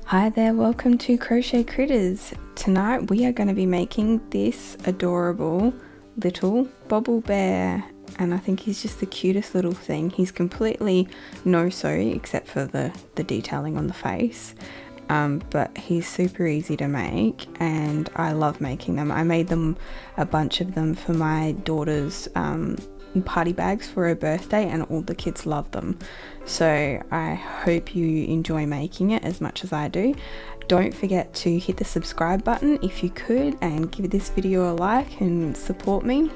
Hi there, welcome to Crochet Critters. Tonight we are going to be making this adorable little bobble bear, and I think he's just the cutest little thing. He's completely no-sew except for the detailing on the face, but he's super easy to make and I love making them. I made them, a bunch of them, for my daughter's party bags for her birthday, and all the kids love them. So I hope you enjoy making it as much as I do. Don't forget to hit the subscribe button if you could, and give this video a like and support me.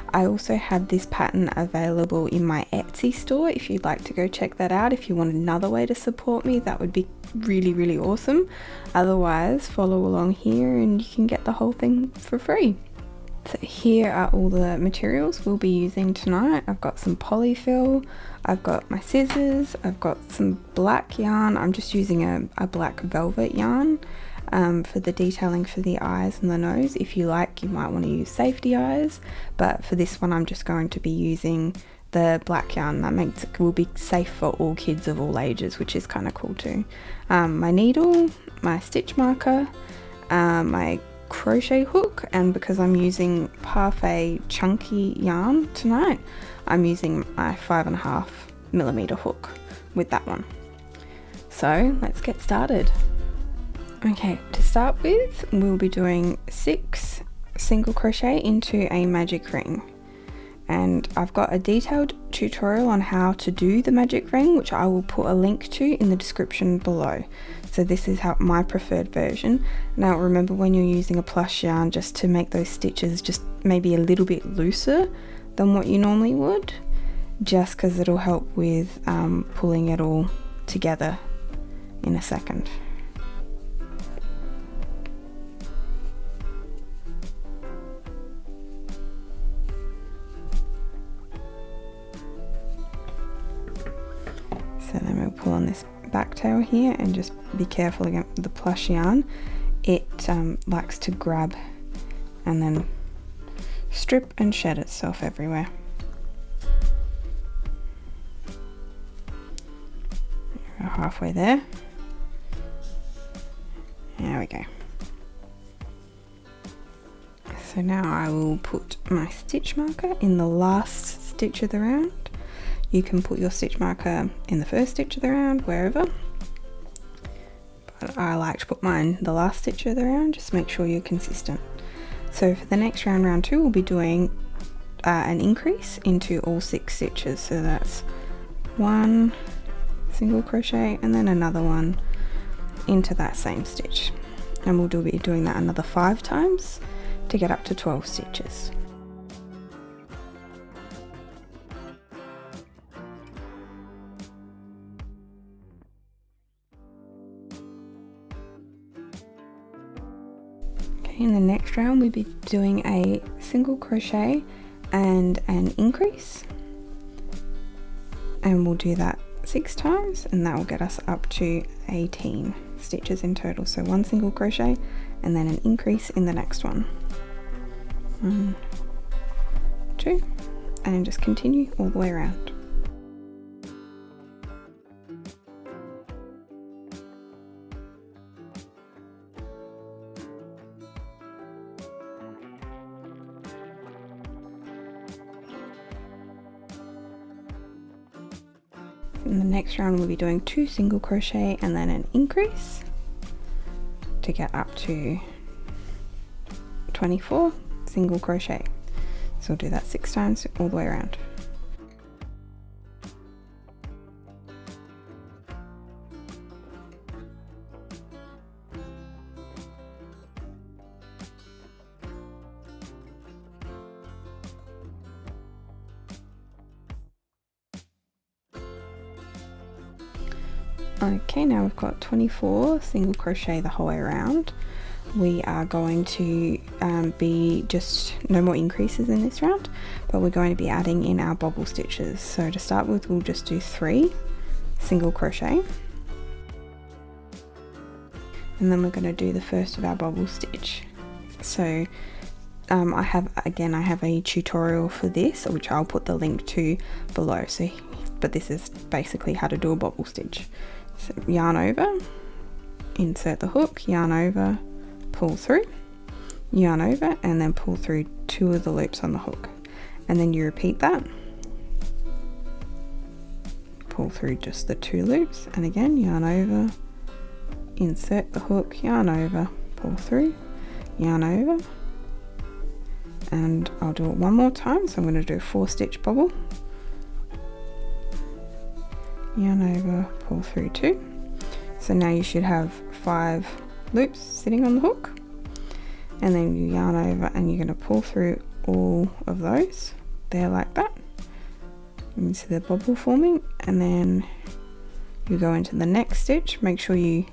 I also have this pattern available in my Etsy store if you'd like to go check that out. If you want another way to support me, that would be really awesome. Otherwise, follow along here and you can get the whole thing for free. So here are all the materials we'll be using tonight. I've got some polyfill, I've got my scissors, I've got some black yarn. I'm just using a black velvet yarn for the detailing for the eyes and the nose. If you like, you might want to use safety eyes, but for this one I'm just going to be using the black yarn. That makes it will be safe for all kids of all ages, which is kind of cool too. My needle, my stitch marker, my crochet hook, and because I'm using parfait chunky yarn tonight, I'm using my 5.5mm hook with that one. So let's get started. Okay, to start with, we'll be doing 6 single crochet into a magic ring, and I've got a detailed tutorial on how to do the magic ring, which I will put a link to in the description below. So this is how my preferred version. Now remember, when you're using a plush yarn, just to make those stitches just maybe a little bit looser than what you normally would, just because it'll help with pulling it all together in a second. So then we'll pull on this back tail here, and just be careful again with the plush yarn. It likes to grab and then strip and shed itself everywhere. We're halfway there. There we go. So now I will put my stitch marker in the last stitch of the round. You can put your stitch marker in the first stitch of the round, wherever, but I like to put mine the last stitch of the round. Just make sure you're consistent. So for the next round, round 2, we'll be doing an increase into all 6 stitches. So that's 1 single crochet and then another one into that same stitch, and we'll be doing that another 5 times to get up to 12 stitches. In the next round, we'll be doing a single crochet and an increase, and we'll do that 6 times, and that will get us up to 18 stitches in total. So 1 single crochet and then an increase in the next one. 1, 2, and just continue all the way around. In the next round, we'll be doing 2 single crochet and then an increase to get up to 24 single crochet. So we'll do that 6 times all the way around. Okay, now we've got 24 single crochet the whole way around. We are going to be just no more increases in this round, but we're going to be adding in our bobble stitches. So to start with, we'll just do 3 single crochet, and then we're going to do the first of our bobble stitch. So I have a tutorial for this, which I'll put the link to below. So, but this is basically how to do a bobble stitch. So yarn over, insert the hook, yarn over, pull through, yarn over, and then pull through 2 of the loops on the hook, and then you repeat that, pull through just the 2 loops, and again yarn over, insert the hook, yarn over, pull through, yarn over, and I'll do it one more time. So I'm going to do a 4-stitch bobble, yarn over, pull through 2. So now you should have 5 loops sitting on the hook, and then you yarn over and you're going to pull through all of those there like that. You see the bobble forming, and then you go into the next stitch. Make sure you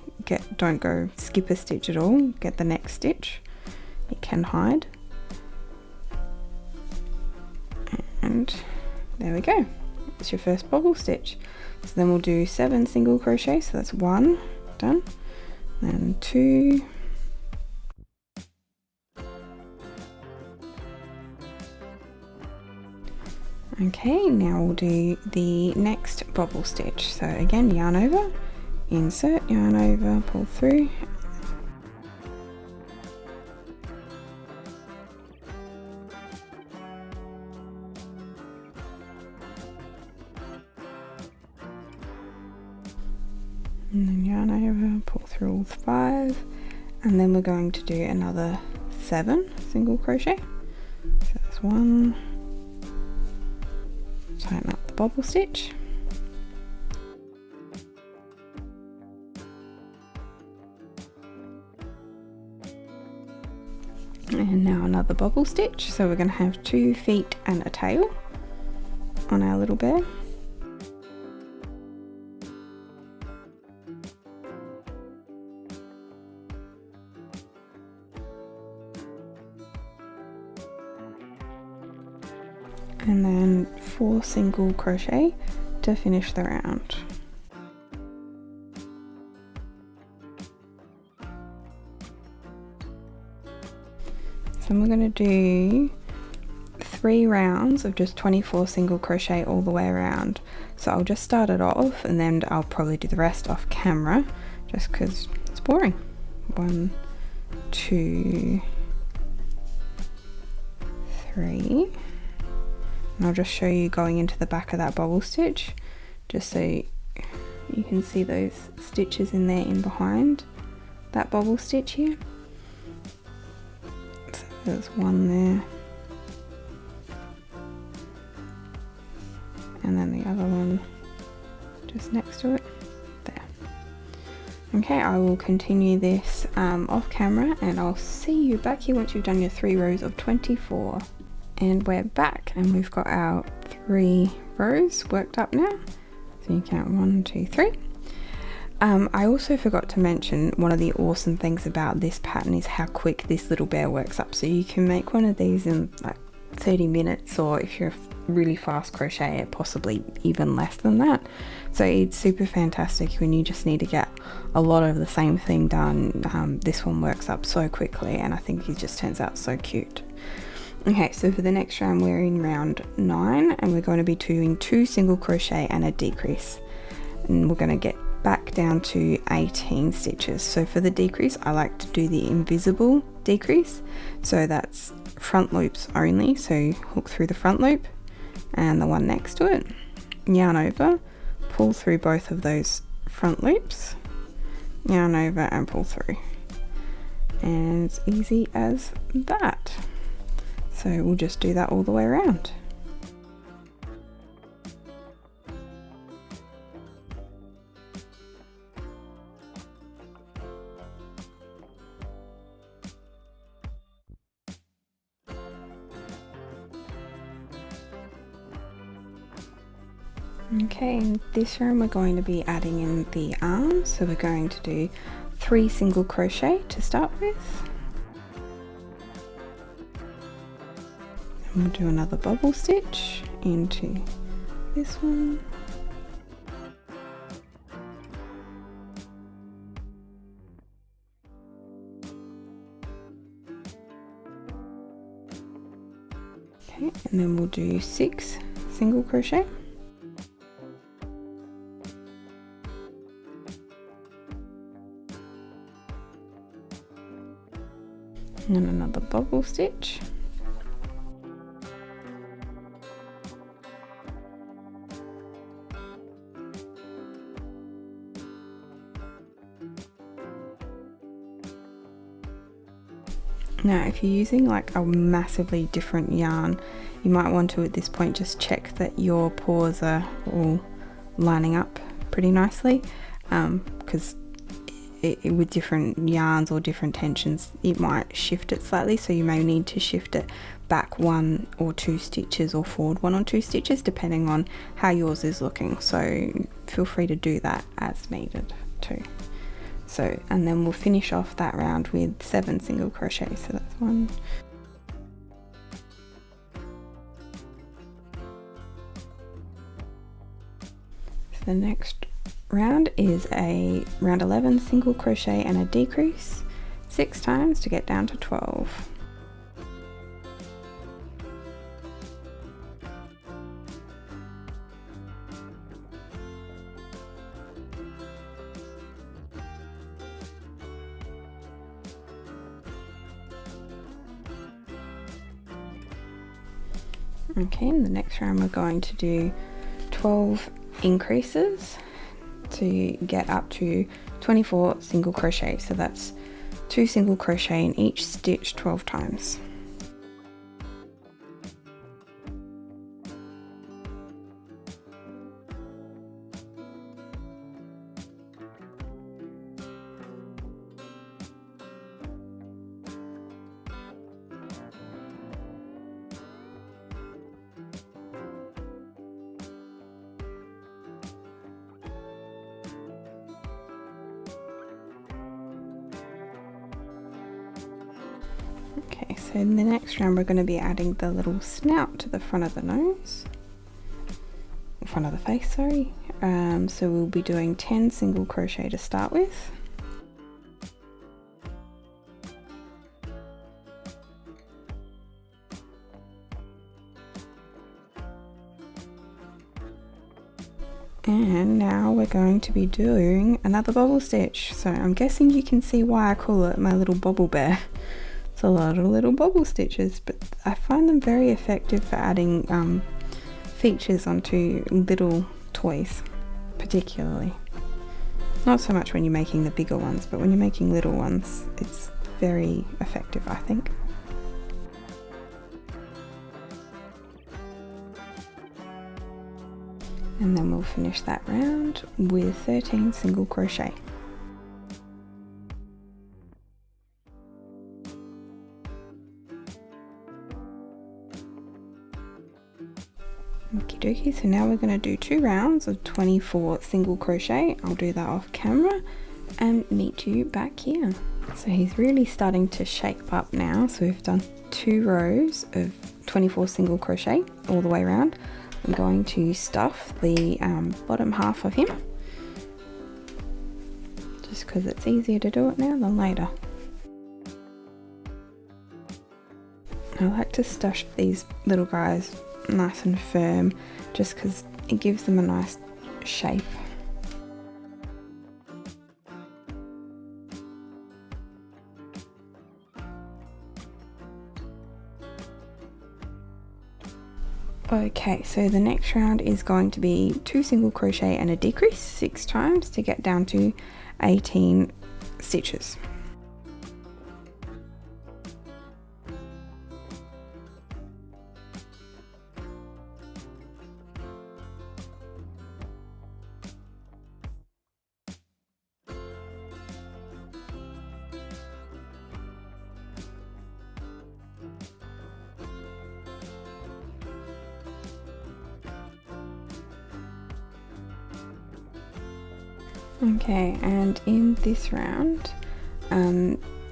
don't go skip a stitch at all, get the next stitch. It can hide, and there we go, it's your first bobble stitch. So then we'll do 7 single crochet, so that's 1 done, then 2, okay, now we'll do the next bobble stitch. So again, yarn over, insert, yarn over, pull through, and then yarn over, pull through all 5, and then we're going to do another 7 single crochet. So that's 1, tighten up the bobble stitch, and now another bobble stitch. So we're going to have 2 feet and a tail on our little bear. And then 4 single crochet to finish the round. So we're going to do 3 rounds of just 24 single crochet all the way around. So I'll just start it off, and then I'll probably do the rest off camera just because it's boring. 1, 2, 3. And I'll just show you going into the back of that bobble stitch, just so you can see those stitches in there in behind that bobble stitch here. So there's 1 there, and then the other one just next to it there. Okay, I will continue this off camera, and I'll see you back here once you've done your 3 rows of 24. And we're back, and we've got our 3 rows worked up now. So you count 1, 2, 3. I also forgot to mention, one of the awesome things about this pattern is how quick this little bear works up. So you can make one of these in like 30 minutes, or if you're a really fast crocheter, possibly even less than that. So it's super fantastic when you just need to get a lot of the same thing done. This one works up so quickly, and I think it just turns out so cute. Okay, so for the next round we're in round 9, and we're going to be doing 2 single crochet and a decrease, and we're going to get back down to 18 stitches. So for the decrease, I like to do the invisible decrease, so that's front loops only. So hook through the front loop and the one next to it, yarn over, pull through both of those front loops, yarn over and pull through, and it's easy as that. So we'll just do that all the way around. Okay, in this round we're going to be adding in the arms, so we're going to do 3 single crochet to start with. We'll do another bobble stitch into this one, okay, and then we'll do 6 single crochet, and another bobble stitch. Now if you're using like a massively different yarn, you might want to at this point just check that your paws are all lining up pretty nicely, because with different yarns or different tensions it might shift it slightly, so you may need to shift it back 1 or 2 stitches or forward 1 or 2 stitches depending on how yours is looking, so feel free to do that as needed too. So, and then we'll finish off that round with 7 single crochet, so that's 1. So the next round is a round 11 single crochet and a decrease 6 times to get down to 12. Okay, in the next round we're going to do 12 increases to get up to 24 single crochet, so that's 2 single crochet in each stitch 12 times. Okay, so in the next round we're going to be adding the little snout to the front of the nose, front of the face, sorry. So we'll be doing 10 single crochet to start with. And now we're going to be doing another bobble stitch. So I'm guessing you can see why I call it my little bobble bear. It's a lot of little bobble stitches, but I find them very effective for adding features onto little toys, particularly. Not so much when you're making the bigger ones, but when you're making little ones, it's very effective, I think. And then we'll finish that round with 13 single crochet. Okie dokie, so now we're going to do 2 rounds of 24 single crochet. I'll do that off camera and meet you back here. So he's really starting to shape up now. So we've done 2 rows of 24 single crochet all the way around. I'm going to stuff the bottom half of him, just because it's easier to do it now than later. I like to stuff these little guys nice and firm, just because it gives them a nice shape. Okay, so the next round is going to be 2 single crochet and a decrease 6 times to get down to 18 stitches. Okay, and in this round,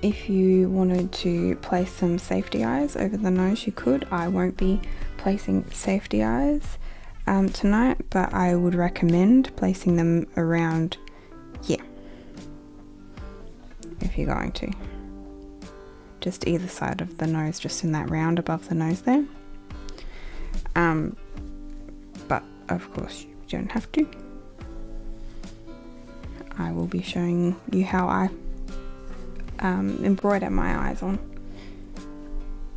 if you wanted to place some safety eyes over the nose, you could. I won't be placing safety eyes tonight, but I would recommend placing them around here, if you're going to. Just either side of the nose, just in that round above the nose there. But of course you don't have to. I will be showing you how I embroider my eyes on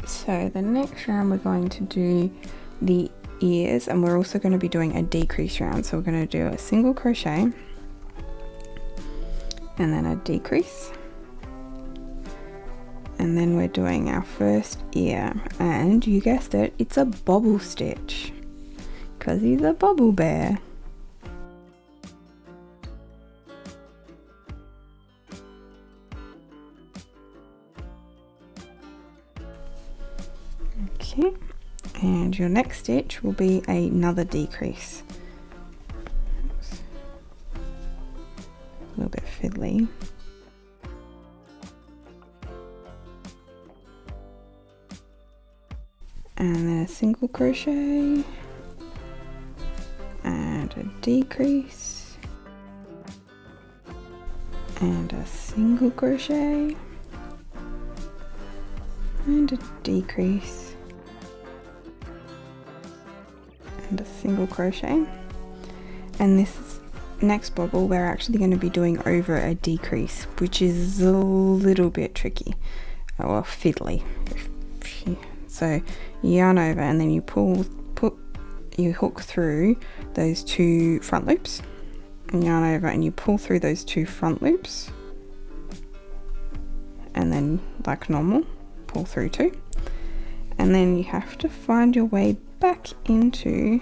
So the next round we're going to do the ears, and we're also going to be doing a decrease round. So we're going to do a single crochet and then a decrease, and then we're doing our first ear, and you guessed it, it's a bobble stitch because he's a bobble bear. Okay, and your next stitch will be another decrease. Oops. A little bit fiddly. And then a single crochet and a decrease and a single crochet and a decrease and a single crochet. And this next bobble we're actually going to be doing over a decrease, which is a little bit tricky or fiddly. So you yarn over and then you you hook through those two front loops, and yarn over and you pull through those two front loops, and then like normal pull through two, and then you have to find your way back into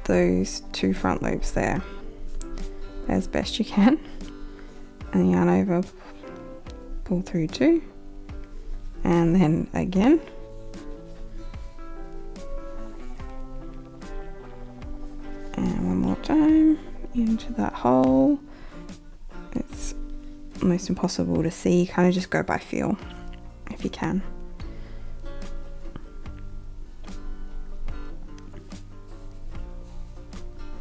those two front loops there as best you can, and yarn over, pull through two, and then again, and one more time into that hole. It's almost impossible to see, kind of just go by feel if you can.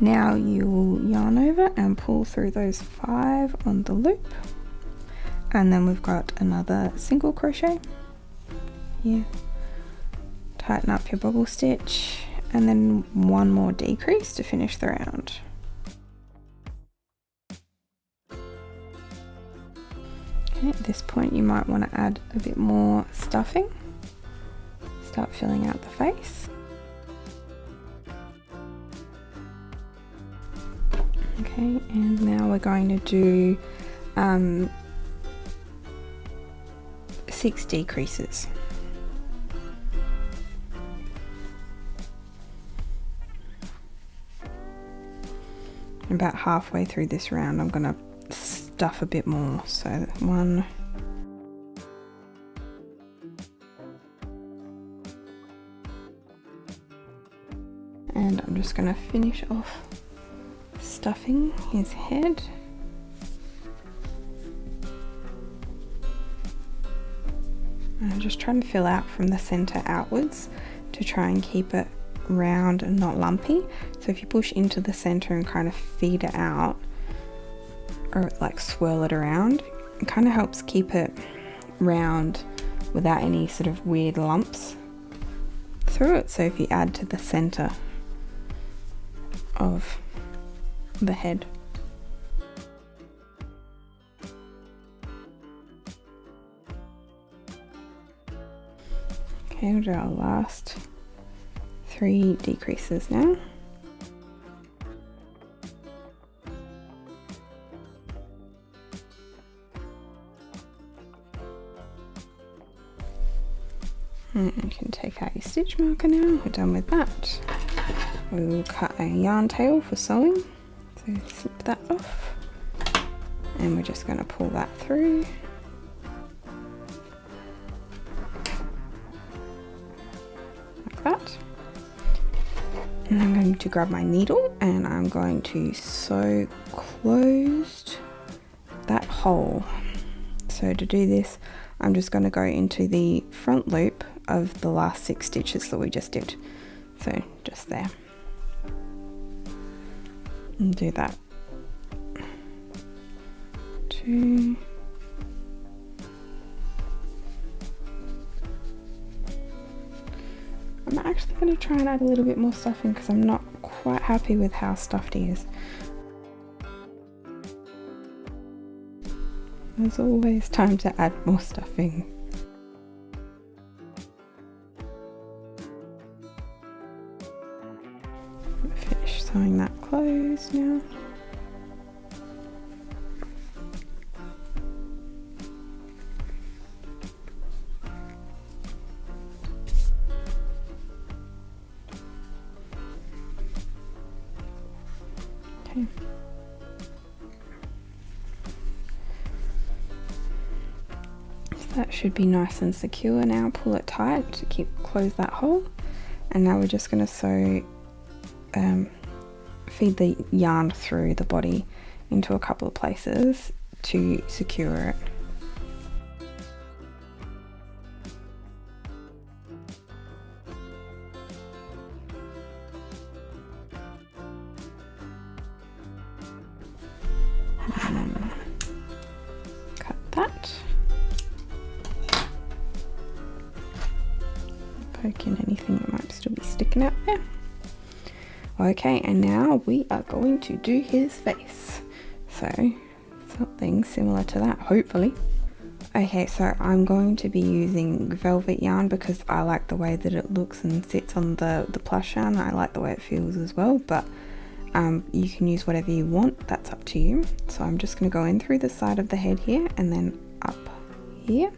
Now you will yarn over and pull through those 5 on the loop, and then we've got another single crochet here, tighten up your bobble stitch, and then one more decrease to finish the round. Okay, at this point you might want to add a bit more stuffing, start filling out the face. Okay, and now we're going to do 6 decreases. About halfway through this round I'm going to stuff a bit more, so 1, and I'm just going to finish off stuffing his head. I'm just trying to fill out from the center outwards to try and keep it round and not lumpy. So if you push into the center and kind of feed it out, or like swirl it around, it kind of helps keep it round without any sort of weird lumps through it. So if you add to the center of the head. Okay, we'll do our last 3 decreases now. And you can take out your stitch marker now. We're done with that. We will cut a yarn tail for sewing. So snip that off. And we're just going to pull that through. Like that. And I'm going to grab my needle and I'm going to sew closed that hole. So to do this, I'm just going to go into the front loop of the last 6 stitches that we just did. So just there. And do that. 2. I'm actually going to try and add a little bit more stuffing because I'm not quite happy with how stuffed he is. There's always time to add more stuffing. Finish sewing that closed now. Okay. So that should be nice and secure now. Pull it tight to close that hole. And now we're just going to sew, feed the yarn through the body into a couple of places to secure it. Cut that. Poke in anything that might still be sticking out there. Okay, and now we are going to do his face. So something similar to that, hopefully. Okay, so I'm going to be using velvet yarn because I like the way that it looks and sits on the plush yarn. I like the way it feels as well, but you can use whatever you want, that's up to you. So I'm just going to go in through the side of the head here and then up here,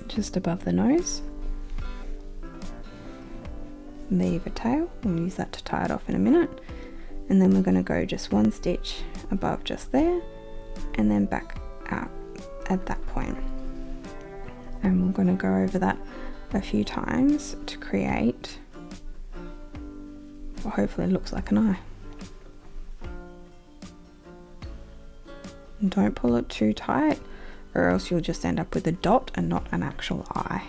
just above the nose. Leave a tail, we'll use that to tie it off in a minute, and then we're going to go just one stitch above just there and then back out at that point, and we're going to go over that a few times to create what hopefully looks like an eye. And don't pull it too tight or else you'll just end up with a dot and not an actual eye,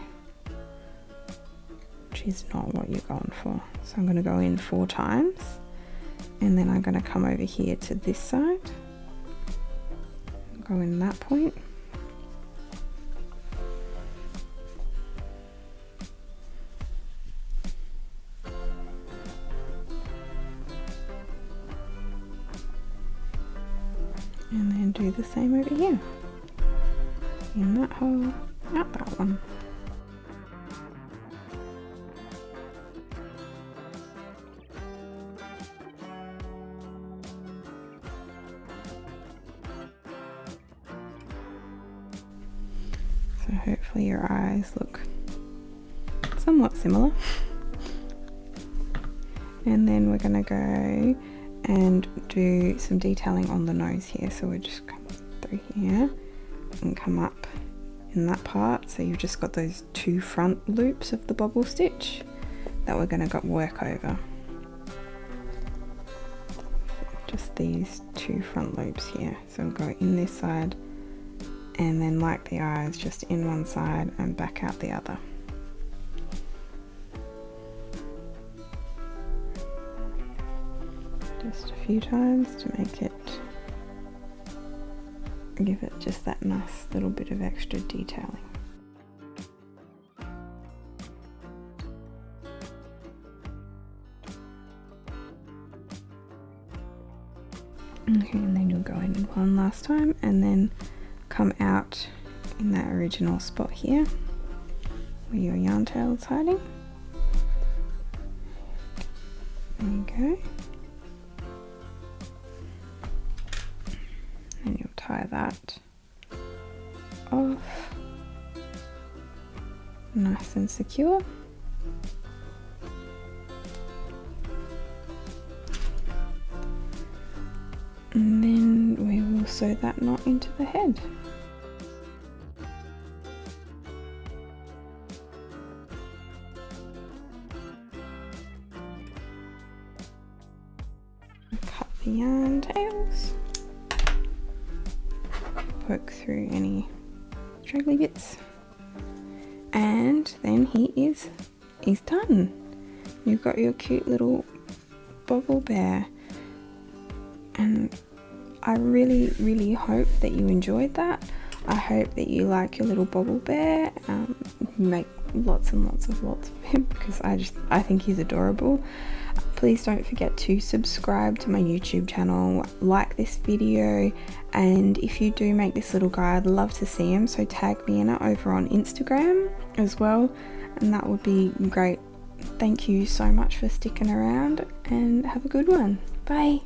which is not what you're going for. So I'm going to go in 4 times and then I'm going to come over here to this side, go in that point, and then do the same over here, in that hole, out that one. So hopefully your eyes look somewhat similar. And then we're going to go and do some detailing on the nose here. So we'll just come through here and come up in that part. So you've just got those 2 front loops of the bobble stitch that we're going to work over. Just these 2 front loops here. So we'll go in this side and then, like the eyes, just in one side and back out the other. Just a few times to make it, give it just that nice little bit of extra detailing. Okay, and then you'll go in one last time and then come out in that original spot here where your yarn tail is hiding. There you go. And you'll tie that off nice and secure. And then we will sew that knot into the head. Cut the yarn tails, poke through any straggly bits, and then he's done. You've got your cute little bobble bear, and I really hope that you enjoyed that. I hope that you like your little bobble bear. Make lots and lots of him because I think he's adorable. Please don't forget to subscribe to my YouTube channel, like this video, and if you do make this little guy, I'd love to see him, so tag me in it over on Instagram as well, and that would be great thank you so much for sticking around and have a good one. Bye.